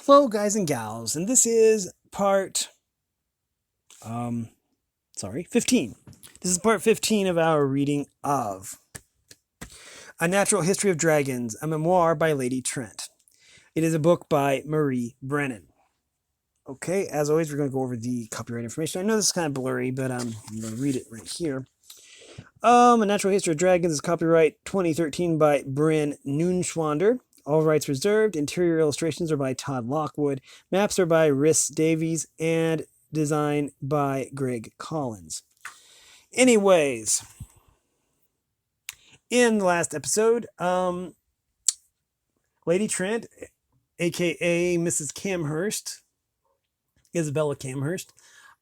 Hello, guys and gals, and this is part, 15. This is part 15 of our reading of A Natural History of Dragons, a memoir by Lady Trent. It is a book by Marie Brennan. Okay, as always, we're going to go over the copyright information. I know this is kind of blurry, but I'm going to read it right here. A Natural History of Dragons is copyright 2013 by Bryn Noonschwander. All rights reserved. Interior illustrations are by Todd Lockwood. Maps are by Rhys Davies and design by Greg Collins. Anyways, in the last episode, Lady Trent, aka Mrs. Camhurst, Isabella Camhurst,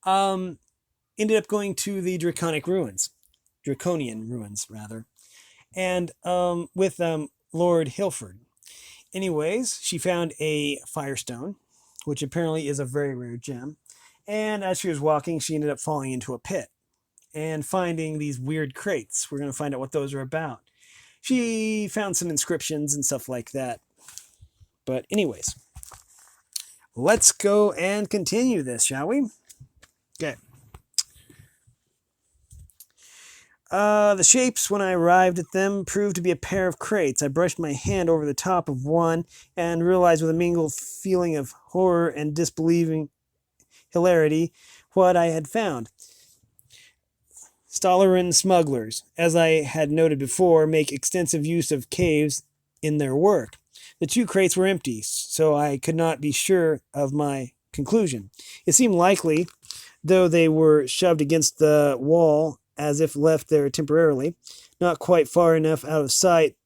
ended up going to the Draconian ruins, and with Lord Hilford. Anyways, she found a firestone, which apparently is a very rare gem. And as she was walking, she ended up falling into a pit and finding these weird crates. We're going to find out what those are about. She found some inscriptions and stuff like that. But anyways, let's go and continue this, shall we? Okay. The shapes, when I arrived at them, proved to be a pair of crates. I brushed my hand over the top of one and realized with a mingled feeling of horror and disbelieving hilarity what I had found. Stolleran smugglers, as I had noted before, make extensive use of caves in their work. The two crates were empty, so I could not be sure of my conclusion. It seemed likely, though they were shoved against the wall as if left there temporarily, not quite far enough out of sight.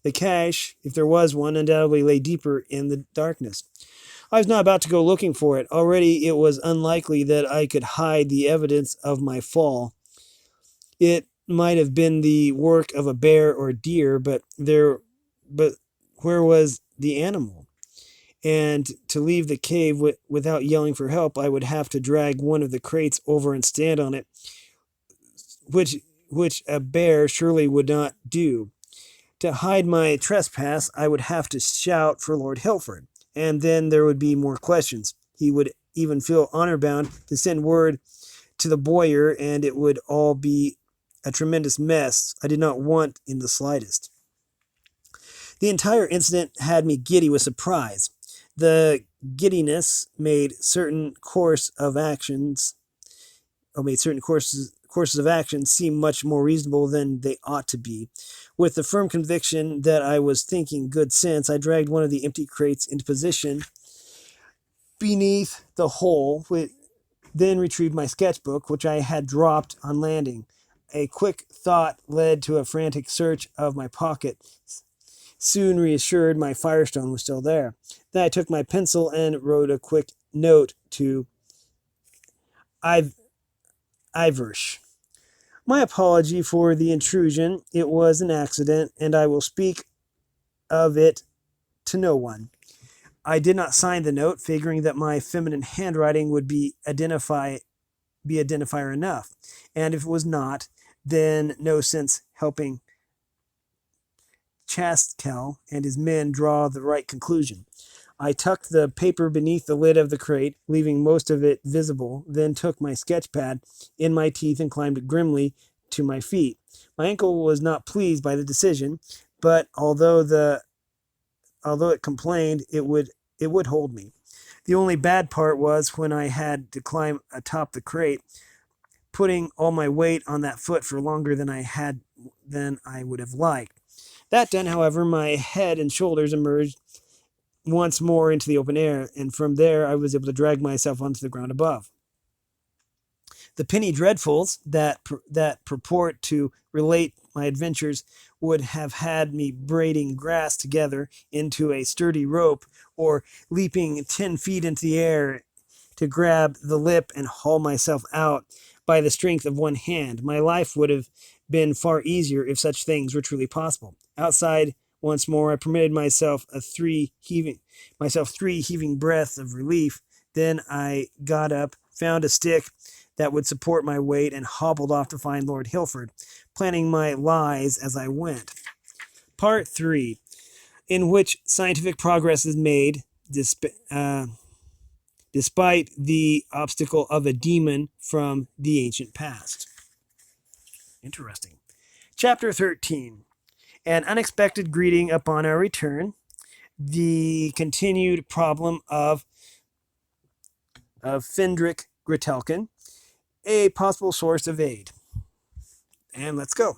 The cache, if there was one, undoubtedly lay deeper in the darkness. I was not about to go looking for it. Already it was unlikely that I could hide the evidence of my fall. It might have been the work of a bear or deer, but where was the animal? And to leave the cave without yelling for help, I would have to drag one of the crates over and stand on it, which a bear surely would not do. To hide my trespass, I would have to shout for Lord Hilford, and then there would be more questions. He would even feel honor-bound to send word to the bowyer, and it would all be a tremendous mess I did not want in the slightest. The entire incident had me giddy with surprise. The giddiness made certain courses of action seem much more reasonable than they ought to be. With the firm conviction that I was thinking good sense, I dragged one of the empty crates into position beneath the hole, then retrieved my sketchbook, which I had dropped on landing. A quick thought led to a frantic search of my pocket. Soon reassured, my firestone was still there. Then I took my pencil and wrote a quick note to Iverish. My apology for the intrusion. It was an accident, and I will speak of it to no one. I did not sign the note, figuring that my feminine handwriting would be identifier enough, and if it was not, then no sense helping Chastel and his men draw the right conclusion. I tucked the paper beneath the lid of the crate, leaving most of it visible, then took my sketch pad in my teeth and climbed grimly to my feet. My ankle was not pleased by the decision, but although it complained, it would hold me. The only bad part was when I had to climb atop the crate, putting all my weight on that foot for longer than I would have liked. That done, however, my head and shoulders emerged once more into the open air, and from there I was able to drag myself onto the ground above. The penny dreadfuls that purport to relate my adventures would have had me braiding grass together into a sturdy rope, or leaping 10 feet into the air to grab the lip and haul myself out by the strength of one hand. My life would have been far easier if such things were truly possible. Outside once more, I permitted myself three heaving breaths of relief. Then I got up, found a stick that would support my weight, and hobbled off to find Lord Hilford, planning my lies as I went. Part 3, in which scientific progress is made, despite the obstacle of a demon from the ancient past. Interesting. Chapter 13. An unexpected greeting upon our return. The continued problem of Findrick Gritelkin, a possible source of aid. And let's go.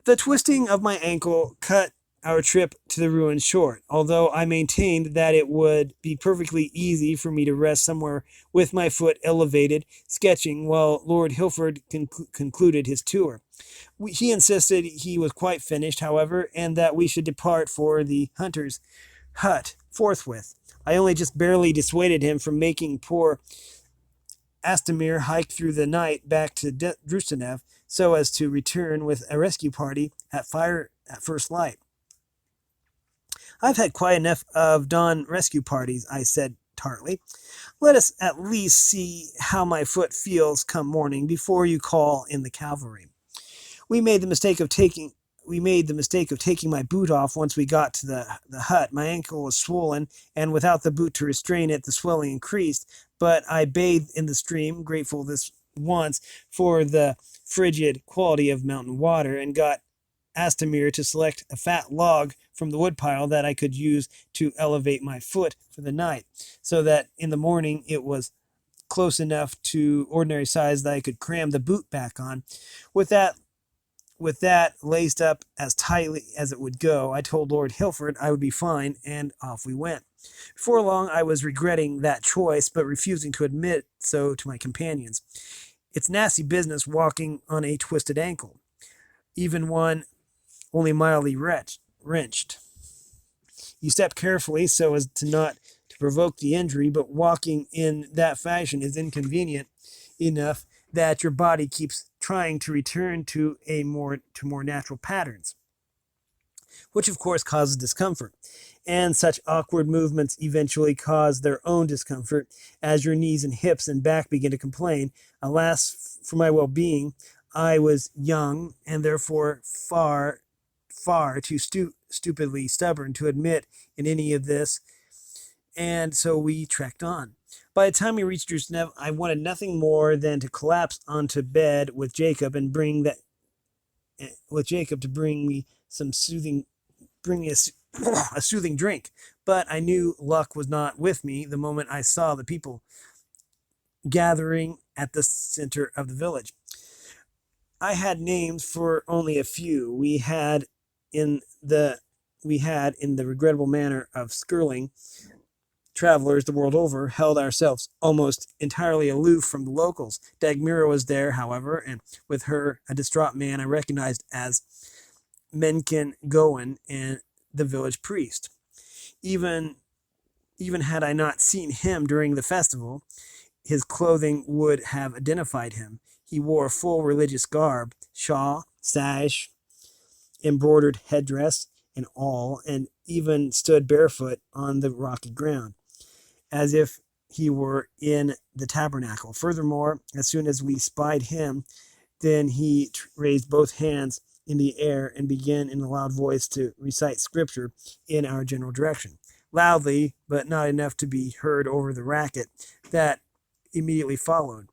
The twisting of my ankle cut our trip to the ruins short, although I maintained that it would be perfectly easy for me to rest somewhere with my foot elevated, sketching while Lord Hilford concluded his tour. He insisted he was quite finished, however, and that we should depart for the hunter's hut forthwith. I only just barely dissuaded him from making poor Astoria hike through the night back to Drustanev so as to return with a rescue party at first light. I've had quite enough of dawn rescue parties, I said tartly. Let us at least see how my foot feels come morning before you call in the cavalry. We made the mistake of taking my boot off once we got to the hut. My ankle was swollen, and without the boot to restrain it, the swelling increased. But I bathed in the stream, grateful this once for the frigid quality of mountain water, and got Astamir to select a fat log from the woodpile that I could use to elevate my foot for the night, so that in the morning it was close enough to ordinary size that I could cram the boot back on. With that laced up as tightly as it would go, I told Lord Hilford I would be fine, and off we went. Before long, I was regretting that choice, but refusing to admit so to my companions. It's nasty business walking on a twisted ankle, even one only mildly wrenched. You step carefully so as not to provoke the injury, but walking in that fashion is inconvenient enough that your body keeps trying to return to more natural patterns, which of course causes discomfort. And such awkward movements eventually cause their own discomfort as your knees and hips and back begin to complain. Alas, for my well-being, I was young and therefore far too stupidly stubborn to admit in any of this, and so we trekked on. By the time we reached Drustanev, I wanted nothing more than to collapse onto bed with Jacob to bring me a soothing drink. But I knew luck was not with me the moment I saw the people gathering at the center of the village. I had names for only a few. We had in the regrettable manner of skirling travelers the world over, held ourselves almost entirely aloof from the locals. Dagmira was there, however, and with her a distraught man I recognized as Menken Gowan, and the village priest. Even had I not seen him during the festival, his clothing would have identified him. He wore a full religious garb, shawl, sash, embroidered headdress, and all, and even stood barefoot on the rocky ground, as if he were in the tabernacle. Furthermore, as soon as we spied him, then he raised both hands in the air and began in a loud voice to recite scripture in our general direction. Loudly, but not enough to be heard over the racket that immediately followed,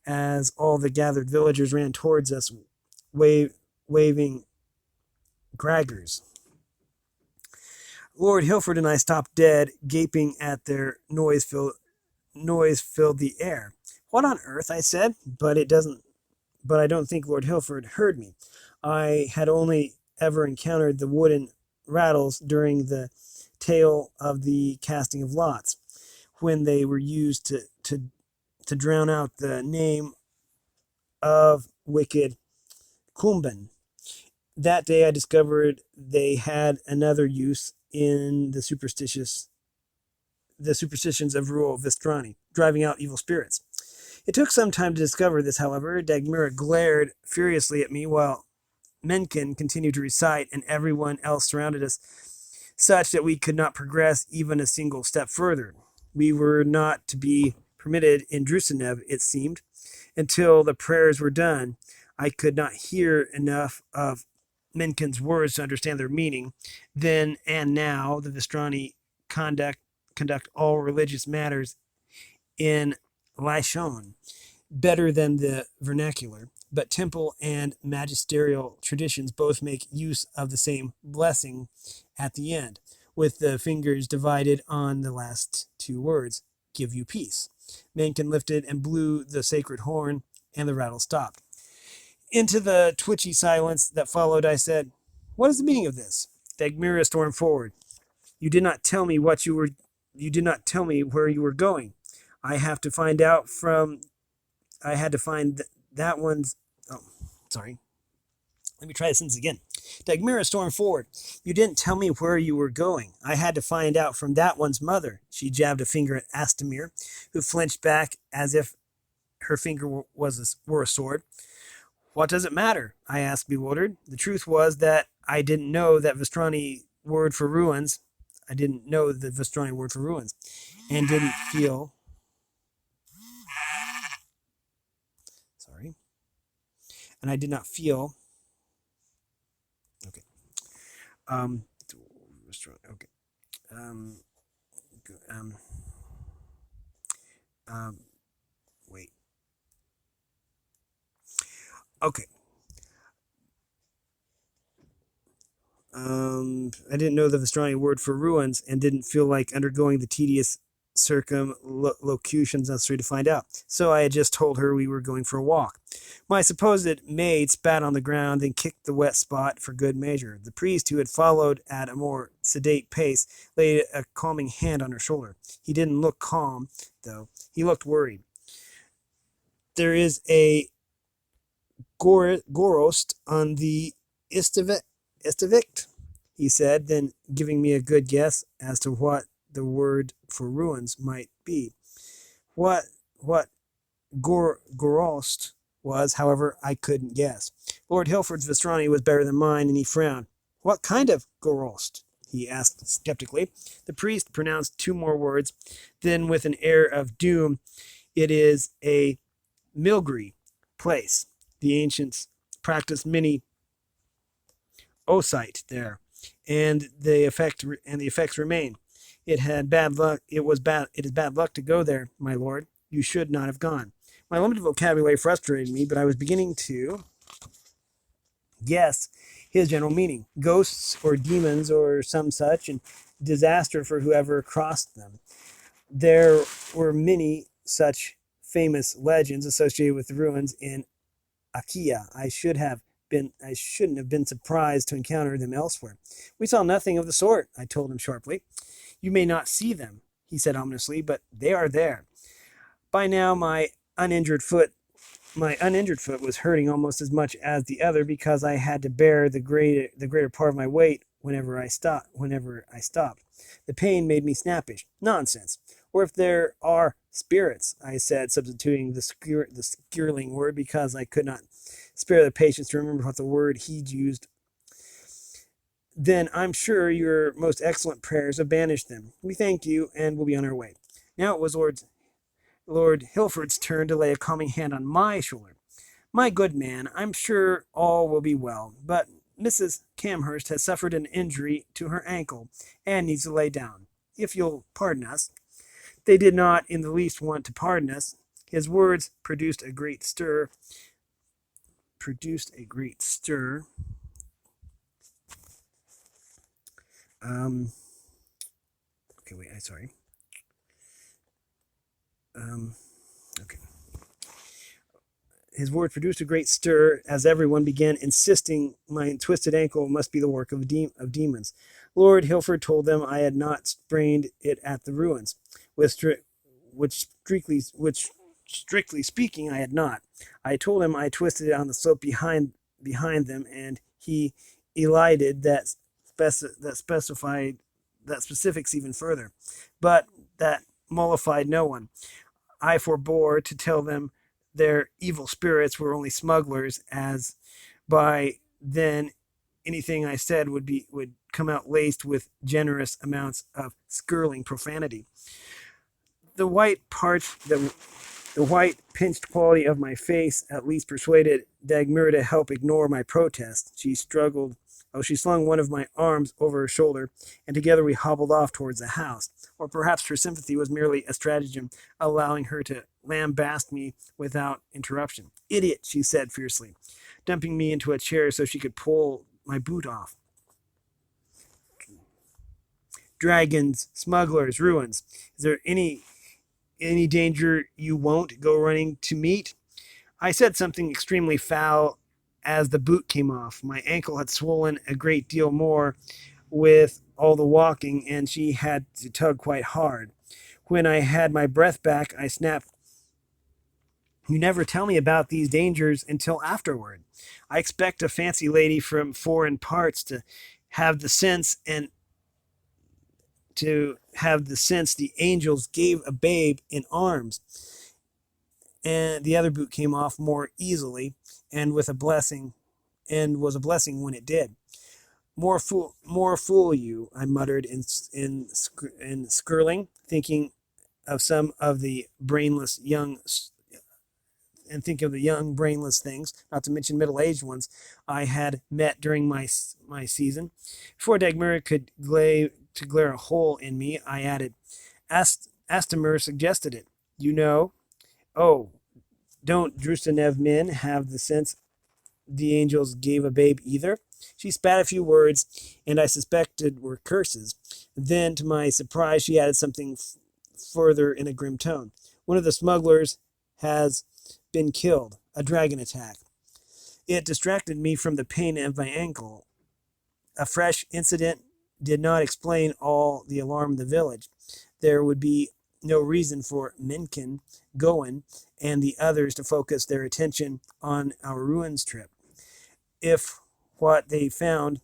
as all the gathered villagers ran towards us, waving graggers. Lord Hilford and I stopped dead, gaping at their noise filled the air. What on earth? I said, but I don't think Lord Hilford heard me. I had only ever encountered the wooden rattles during the tale of the casting of lots, when they were used to drown out the name of wicked Kumban. That day I discovered they had another use in the superstitions of rural Vistrani, driving out evil spirits. It took some time to discover this, however. Dagmira glared furiously at me while Menken continued to recite, and everyone else surrounded us, such that we could not progress even a single step further. We were not to be permitted in Drustanev, it seemed, until the prayers were done. I could not hear enough of Menken's words to understand their meaning. Then and now, the Vistrani conduct conduct all religious matters in Lishon, better than the vernacular, but temple and magisterial traditions both make use of the same blessing at the end, with the fingers divided on the last two words, give you peace. Mencken lifted and blew the sacred horn, and the rattle stopped. Into the twitchy silence that followed, I said, "What is the meaning of this?" Dagmira stormed forward. "You did not tell me what you were. You did not tell me where you were going. I have to find out from. I had to find that one's. Oh, sorry. Let me try this sentence again. Dagmira stormed forward. "You didn't tell me where you were going. I had to find out from that one's mother." She jabbed a finger at Astoria, who flinched back as if her finger were a sword. "What does it matter?" I asked, bewildered. The truth was that I didn't know that Vestrani word for ruins. I didn't know the Vestrani word for ruins, and didn't feel. Sorry. And I did not feel. Okay. Okay. Um. Um. Wait. Okay. I didn't know the Vestrani word for ruins and didn't feel like undergoing the tedious circumlocutions necessary to find out. So I had just told her we were going for a walk. My supposed maid spat on the ground and kicked the wet spot for good measure. The priest, who had followed at a more sedate pace, laid a calming hand on her shoulder. He didn't look calm, though. He looked worried. "There is a gorost on the Istavik," he said, then giving me a good guess as to what the word for ruins might be. What gorost was, however, I couldn't guess. Lord Hilford's Vestrani was better than mine, and he frowned. "What kind of gorost?" he asked skeptically. The priest pronounced two more words, then with an air of doom, "It is a milgry place. The ancients practiced many Osite there, and the effects remain. It had bad luck. It is bad luck to go there, my lord. You should not have gone." My limited vocabulary frustrated me, but I was beginning to guess his general meaning: ghosts or demons or some such, and disaster for whoever crossed them. There were many such famous legends associated with the ruins in Achaia. I shouldn't have been surprised to encounter them elsewhere. "We saw nothing of the sort," I told him sharply. "You may not see them," he said ominously, "but they are there." By now my uninjured foot was hurting almost as much as the other, because I had to bear the greater part of my weight whenever I stopped. The pain made me snappish. "Nonsense. Or if there are spirits," I said, substituting the skirling word because I could not spare the patience to remember what the word he'd used. "Then I'm sure your most excellent prayers have banished them. We thank you, and will be on our way." Now it was Lord Hilford's turn to lay a calming hand on my shoulder. "My good man, I'm sure all will be well, but Mrs. Camhurst has suffered an injury to her ankle and needs to lay down. If you'll pardon us." They did not in the least want to pardon us. His words produced a great stir. Okay, wait, sorry. Okay. His words produced a great stir as everyone began insisting my twisted ankle must be the work of demons. Lord Hilford told them I had not sprained it at the ruins, which strictly speaking I had not. I told him I twisted it on the slope behind them, and he elided that specifics even further. But that mollified no one. I forbore to tell them their evil spirits were only smugglers, as by then anything I said would come out laced with generous amounts of skirling profanity. The white pinched quality of my face at least persuaded Dagmira to help ignore my protest. She struggled Oh, she slung one of my arms over her shoulder, and together we hobbled off towards the house. Or perhaps her sympathy was merely a stratagem, allowing her to lambaste me without interruption. Idiot, she said fiercely, dumping me into a chair so she could pull my boot off. Dragons, smugglers, ruins. Is there any danger you won't go running to meet? I said something extremely foul as the boot came off. My ankle had swollen a great deal more with all the walking, and she had to tug quite hard. When I had my breath back, I snapped, "You never tell me about these dangers until afterward. I expect a fancy lady from foreign parts have the sense and the angels gave a babe in arms." And the other boot came off more easily and with a blessing and was a blessing when it did. More fool you, I muttered in skirling, thinking of some of the brainless young and think of the young brainless things, not to mention middle-aged ones, I had met during my season. Before Dagmara could glare a hole in me, I added, Astomer suggested it. You know, oh, don't Drustanev men have the sense the angels gave a babe either? She spat a few words, and I suspected were curses. Then, to my surprise, she added something further in a grim tone. One of the smugglers has been killed. A dragon attack. It distracted me from the pain of my ankle. A fresh incident did not explain all the alarm in the village. There would be no reason for Mencken, Goen, and the others to focus their attention on our ruins trip. If what they feared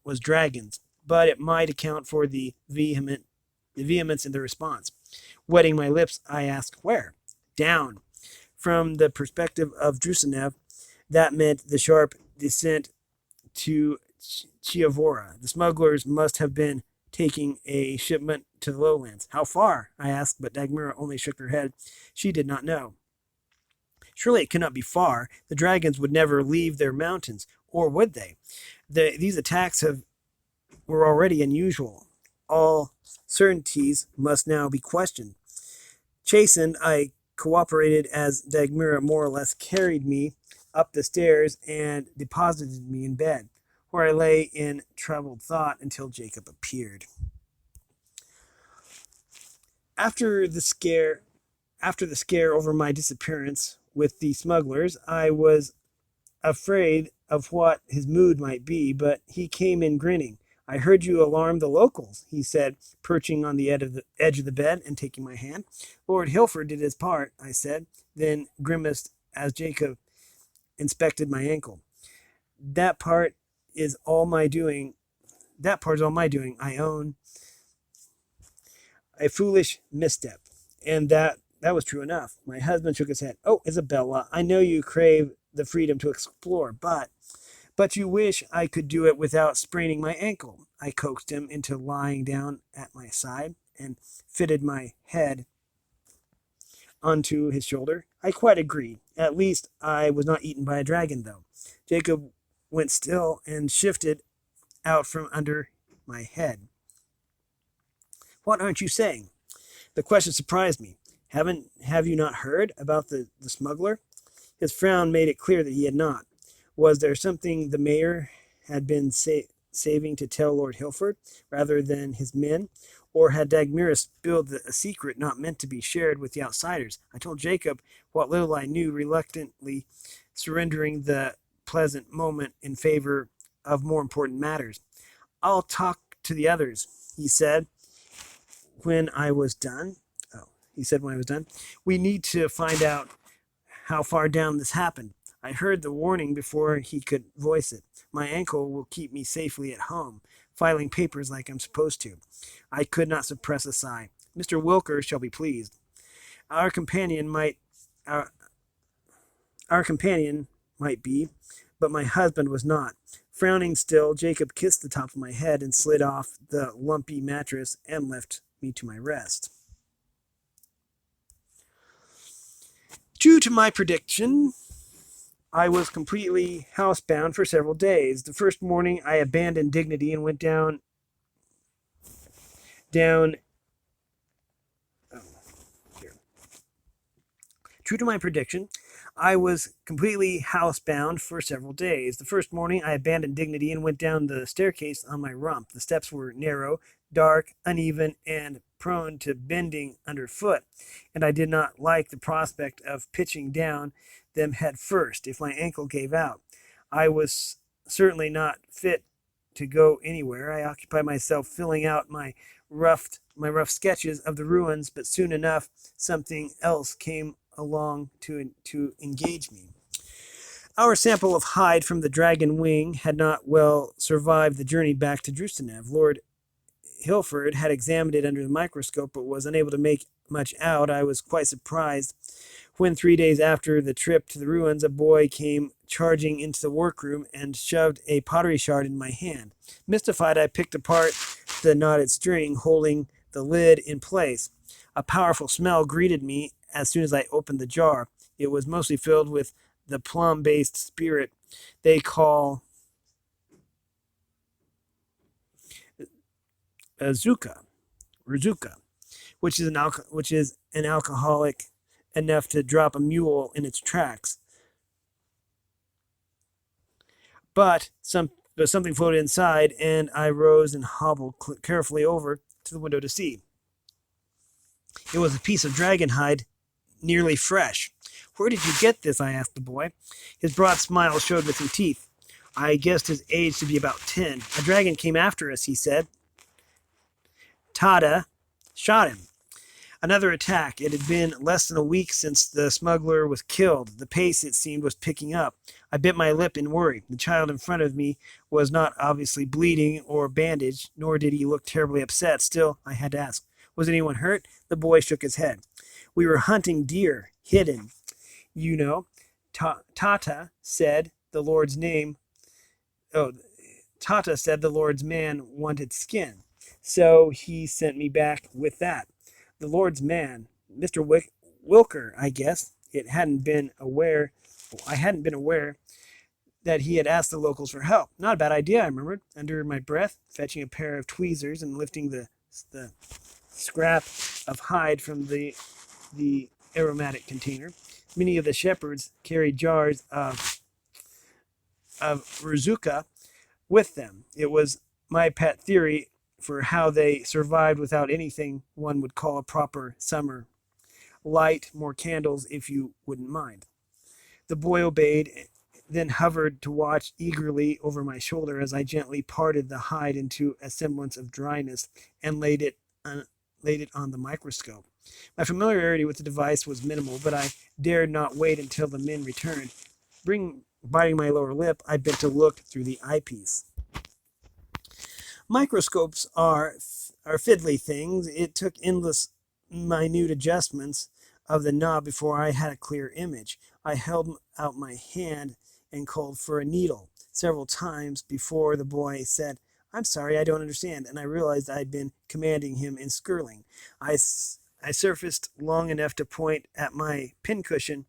was dragons, but it might account for the vehemence in the response. Wetting my lips, I asked, "Where?" "Down." From the perspective of Drusanev, that meant the sharp descent to Chiavora. The smugglers must have been taking a shipment to the lowlands. How far? I asked, but Dagmara only shook her head. She did not know. Surely it cannot be far. The dragons would never leave their mountains, or would they? These attacks were already unusual. All certainties must now be questioned. Chastened, I cooperated as Dagmara more or less carried me up the stairs and deposited me in bed, where I lay in troubled thought until Jacob appeared. After the scare over my disappearance with the smugglers, I was afraid of what his mood might be, but he came in grinning. "I heard you alarm the locals," he said, perching on the edge of the bed and taking my hand. "Lord Hilford did his part," I said, then grimaced as Jacob inspected my ankle. That part is all my doing, I own. A foolish misstep." And that was true enough. My husband shook his head. "Oh, Isabella, I know you crave the freedom to explore, but you wish I could do it without spraining my ankle." I coaxed him into lying down at my side and fitted my head onto his shoulder. I quite agreed. At least I was not eaten by a dragon, though. Jacob went still and shifted out from under my head. "What aren't you saying?" The question surprised me. Have you not heard about the smuggler?" His frown made it clear that he had not. Was there something the mayor had been saving to tell Lord Hilford, rather than his men? Or had Dagmara spilled a secret not meant to be shared with the outsiders? I told Jacob what little I knew, reluctantly surrendering the pleasant moment in favor of more important matters. "I'll talk to the others," he said when I was done. "We need to find out how far down this happened." I heard the warning before he could voice it. My ankle will keep me safely at home, filing papers like I'm supposed to. I could not suppress a sigh. Mr. Wilker shall be pleased. Our companion might be, but my husband was not. Frowning still, Jacob kissed the top of my head and slid off the lumpy mattress and left me to my rest. True to my prediction, I was completely housebound for several days. The first morning, I abandoned dignity and went down. Oh, here. True to my prediction, I was completely housebound for several days. The first morning, I abandoned dignity and went down the staircase on my rump. The steps were narrow, dark, uneven, and prone to bending underfoot, and I did not like the prospect of pitching down them head first if my ankle gave out. I was certainly not fit to go anywhere. I occupied myself filling out my rough sketches of the ruins, but soon enough something else came along to engage me. Our sample of hide from the dragon wing had not well survived the journey back to Drustanev. Lord Hilford had examined it under the microscope, but was unable to make much out. I was quite surprised when 3 days after the trip to the ruins, a boy came charging into the workroom and shoved a pottery shard in my hand. Mystified, I picked apart the knotted string holding the lid in place. A powerful smell greeted me as soon as I opened the jar. It was mostly filled with the plum-based spirit they call Rizuka, which is an alcoholic enough to drop a mule in its tracks. But something floated inside, and I rose and hobbled carefully over to the window to see. It was a piece of dragon hide, nearly fresh. Where did you get this? I asked the boy. His broad smile showed missing teeth. I guessed his age to be about 10. A dragon came after us, he said. Tada shot him. Another attack. It had been less than a week since the smuggler was killed. The pace, it seemed, was picking up. I bit my lip in worry. The child in front of me was not obviously bleeding or bandaged, nor did he look terribly upset. Still, I had to ask, was anyone hurt? The boy shook his head. We were hunting deer, hidden. You know, Tata said the Lord's name. Oh, Tata said the Lord's man wanted skin. So he sent me back with that. The Lord's man, Mr. Wilker, I guess. I hadn't been aware that he had asked the locals for help. Not a bad idea, I murmured under my breath, fetching a pair of tweezers and lifting the scrap of hide from the aromatic container. Many of the shepherds carried jars of Rizuka with them. It was my pet theory for how they survived without anything one would call a proper summer. Light more candles if you wouldn't mind. The boy obeyed, then hovered to watch eagerly over my shoulder as I gently parted the hide into a semblance of dryness and laid it on the microscope. My familiarity with the device was minimal, but I dared not wait until the men returned. Biting my lower lip, I bent to look through the eyepiece. Microscopes are fiddly things. It took endless minute adjustments of the knob before I had a clear image. I held out my hand and called for a needle several times before the boy said, I'm sorry, I don't understand, and I realized I'd been commanding him in skirling. I surfaced long enough to point at my pincushion.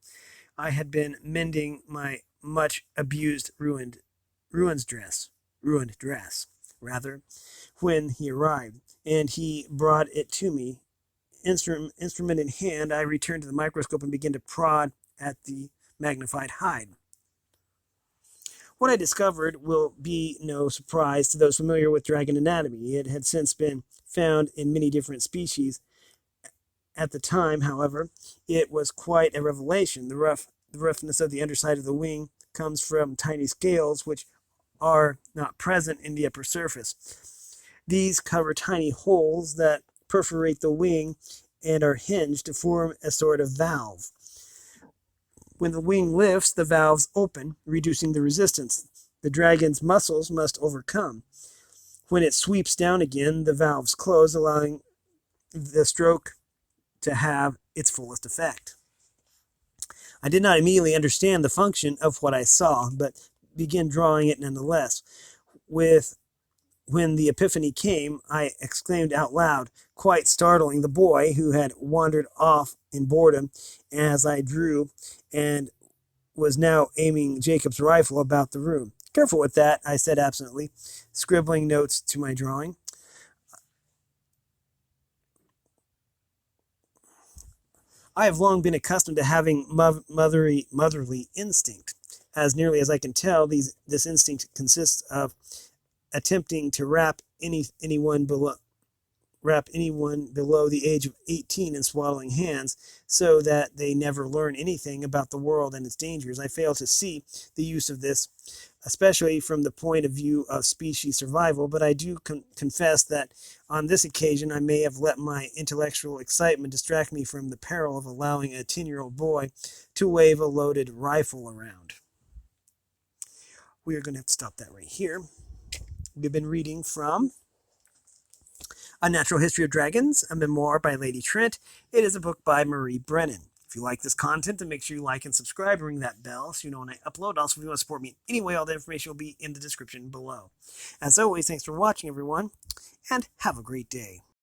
I had been mending my much abused ruined dress, when he arrived, and he brought it to me. Instrument in hand, I returned to the microscope and began to prod at the magnified hide. What I discovered will be no surprise to those familiar with dragon anatomy. It had since been found in many different species. At the time, however, it was quite a revelation. The roughness of the underside of the wing comes from tiny scales, which are not present in the upper surface. These cover tiny holes that perforate the wing and are hinged to form a sort of valve. When the wing lifts, the valves open, reducing the resistance the dragon's muscles must overcome. When it sweeps down again, the valves close, allowing the stroke to have its fullest effect. I did not immediately understand the function of what I saw, but began drawing it nonetheless. When the epiphany came, I exclaimed out loud, quite startling the boy, who had wandered off in boredom as I drew, and was now aiming Jacob's rifle about the room. Careful with that, I said absently, scribbling notes to my drawing. I have long been accustomed to having motherly instinct. As nearly as I can tell, this instinct consists of attempting to wrap anyone below the age of 18 in swaddling hands so that they never learn anything about the world and its dangers. I fail to see the use of this, especially from the point of view of species survival, but I do confess that on this occasion I may have let my intellectual excitement distract me from the peril of allowing a 10-year-old boy to wave a loaded rifle around. We are going to have to stop that right here. We've been reading from A Natural History of Dragons, a memoir by Lady Trent. It is a book by Marie Brennan. If you like this content, then make sure you like and subscribe and ring that bell so you know when I upload. Also, if you want to support me in any way, all the information will be in the description below. As always, thanks for watching, everyone, and have a great day.